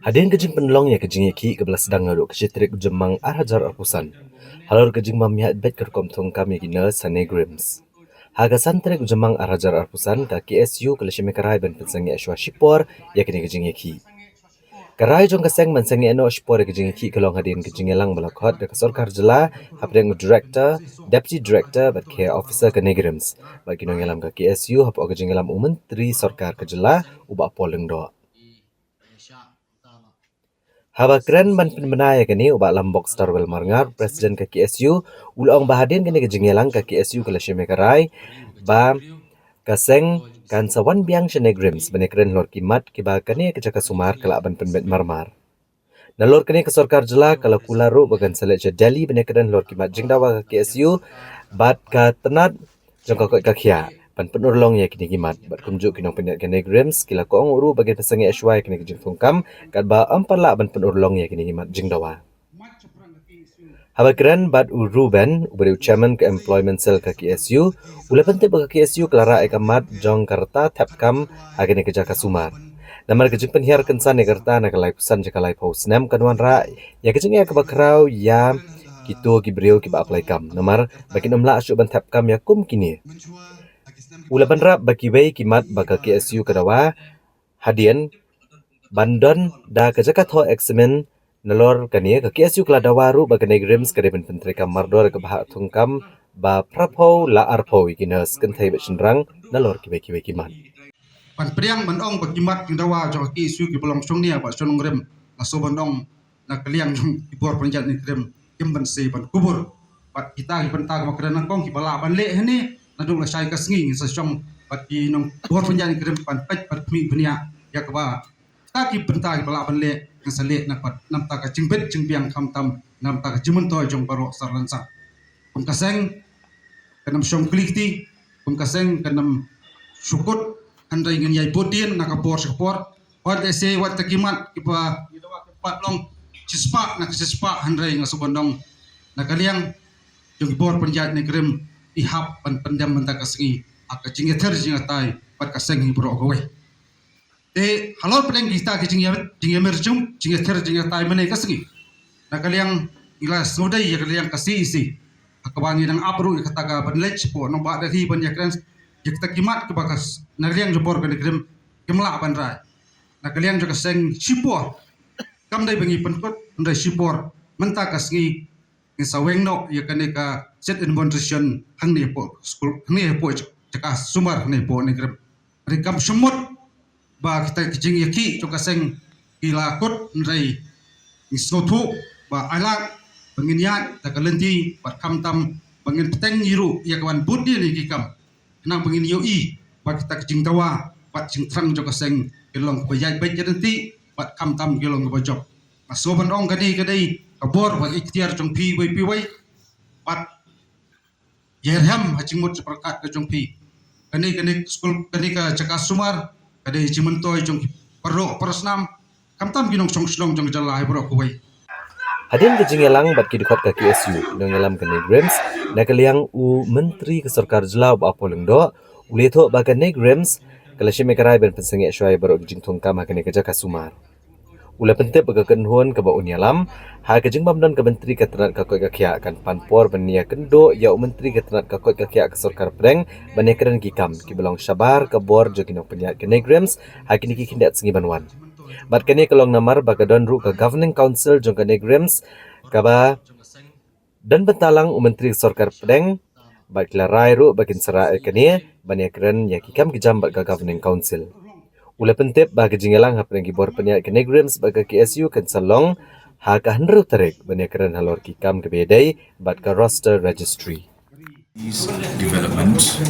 Hadin kejing penlong ya kejing iki kebelas sedang ngaruk kecitrik jemang arajar arpusan. Halor kejing mamihat bet kerkom thong kami gina sane grims. Haga santrik jemang arajar arpusan ka KSU kelashime karai ben pensangi ashwa shipor ya kini kejing iki. Karai jong kaseng mansangi eno shipor kejing iki kelong hadin kejing elang balakot de kasorkar jela hapdeng director, deputy director bat care officer ke negrims. Bagi nong elam ka KSU hapo kejing elam umentri sorkar kejela ubak poleng do. Haba keren ban penbenaya kini ubak lambok Starwell Marngar Presiden ke KSU ulong bahadin kini kejengelang ke KSU ke Lashime Karai ba kaseng kan sawan biang shenegrims benekren lor kimat kiba kini kejaka sumar kelak ban penbet marmar. Nalor kini ke sorkar jela kalau kularu bagan selek Delhi benekren lor kimat jingdawa ke KSU bat ka tenat jangka koi kakia. Pan penurlong ya kini gimat bat kumjuk kinong penyak kene grims kila koong uru bagi pesangi ashwai kini kijing fungkam kat ba ampala ban penurlong ya kini gimat jingdawa. Haba keren bat uru ben ubari chairman ke employment cell ke KSU ula penting bagi KSU kelara ekamat jong karta tapkam agene kejaka sumar. Namar kejing penhiar kensan karta nak lai pusan jaka lai pau senam kanwan ra ya kejing ya kebakrau ya kitu kibriu kiba apply kam. Namar bagi nomla asyuk ban tapkam ya kum kini. Ula banrap bagi wei kimat baka KSU kadawa hadian bandon da kejaka tho eksemen nalor kania ke KSU keladawaru baka negrims kadeben pentri kamar dor ke bahak thungkam ba prapo la arpo ikinas kentai bechenrang nalor kibe kimat. Pan priang bandong bagimat kindawa jong KSU ki bolong songnia ba sonong rem aso bandong na kaliang jong ibor penjat ni rem kimban se ban kubur pat kita ki pentag makrana kong ki bala ban le hene nadung la sai kasngi sa song pat ki nong bor penjat ni rem pan pet pat mi benia ya ka ba ta ki pentag bala ban le ngasale na pat nam ta ka jingbet jingbiang kham tam nam ta ka jimun toy jong baro sarlansa kum kaseng kanam song klikti kum kaseng kanam syukut andai ngan yai podien nakapor sekapor wat ese wat takimat kipa pat long cispa nak cispa andai ngasubandong nakaliang jong bor penjat negrem ihap pan pendam mentak kasengi aka jingeter jingatai pat kaseng bro gowe te halor pedeng kita ke jingemer jum jingeter jingatai mene kasengi nakaliang ila sodai ya kaliang kasi isi akabangi nang abru kataga banlech po no ba dari banjakran jekta kimat ke bakas nagaliang jopor ke negrim kemla bandrai nagaliang juga seng sipor kam dai bengi penkot ndai sipor menta kasngi ni sawengno ya kaneka set in nutrition hangni po school hangni po jaka sumar ni po negrim rikam semut ba kita kijing yaki juga seng ilakut ndai ni sotu ba alak benginyat takalenti pat kam tam bengin peteng yiru ya kawan budi ni kikam nang bengin yoi pat kita kejing tawa pat jing trang joka seng kelong bayai baik nanti pat kam tam kelong bajok masoban ong kadai kabor bag ikhtiar jong pi wai pat yerham hajing mut seperkat ke jong pi kani skul kani ka jaka sumar kadai jimentoy jong perro persnam kam tam ginong song slong jong jalai bro kuwai. Hadin kejingelang bat kidikot ke KSU nongelam ke negrims nakaliang u menteri ke sorkar jela ba poleng do uletho baga negrims kalashime karai ben pensengi shwai baro kejing thongkam hakane kejaka sumar ula pente baga kenhon ke ba unyalam ha kejing bamdon ke menteri ke tenat ka koi kakya kan panpor benia kendo ya menteri ke tenat ka koi kakya ke sorkar preng banekran kikam ki belong sabar ke bor jogino penyat ke negrims hakini ki kindat sengi banwan. Bat kini kelong namar bagadon ru ke governing council jong ke negrims kaba dan bentalang menteri sorkar pedeng bat kelarai ru bakin sera kini banyak ya kikam kijam bat ke governing council ula pentep bagi jingelang hapeng gibor penyak ke negrims baga KSU kan salong ha ka hendru tarik banyak halor kikam ke bedai bat ke roster registry. These developments,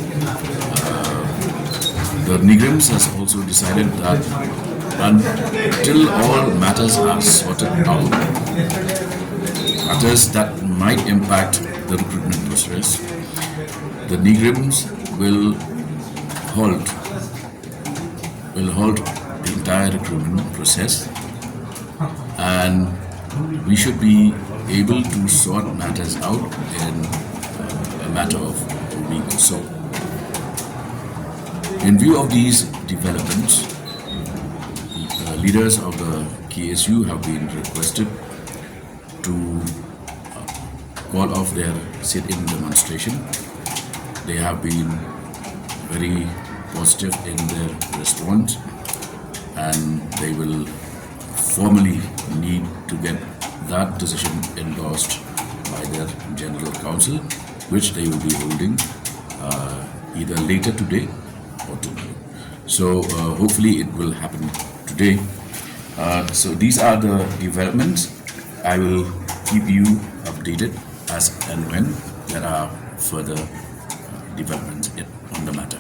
the negrims has also decided that until all matters are sorted out, matters that might impact the recruitment process, the negrims will halt the entire recruitment process, and we should be able to sort matters out in a matter of a week or so. In view of these developments, leaders of the KSU have been requested to call off their sit-in demonstration. They have been very positive in their response, and they will formally need to get that decision endorsed by their General Council, which they will be holding either later today or tomorrow. So hopefully it will happen today. So these are the developments. I will keep you updated as and when there are further developments on the matter.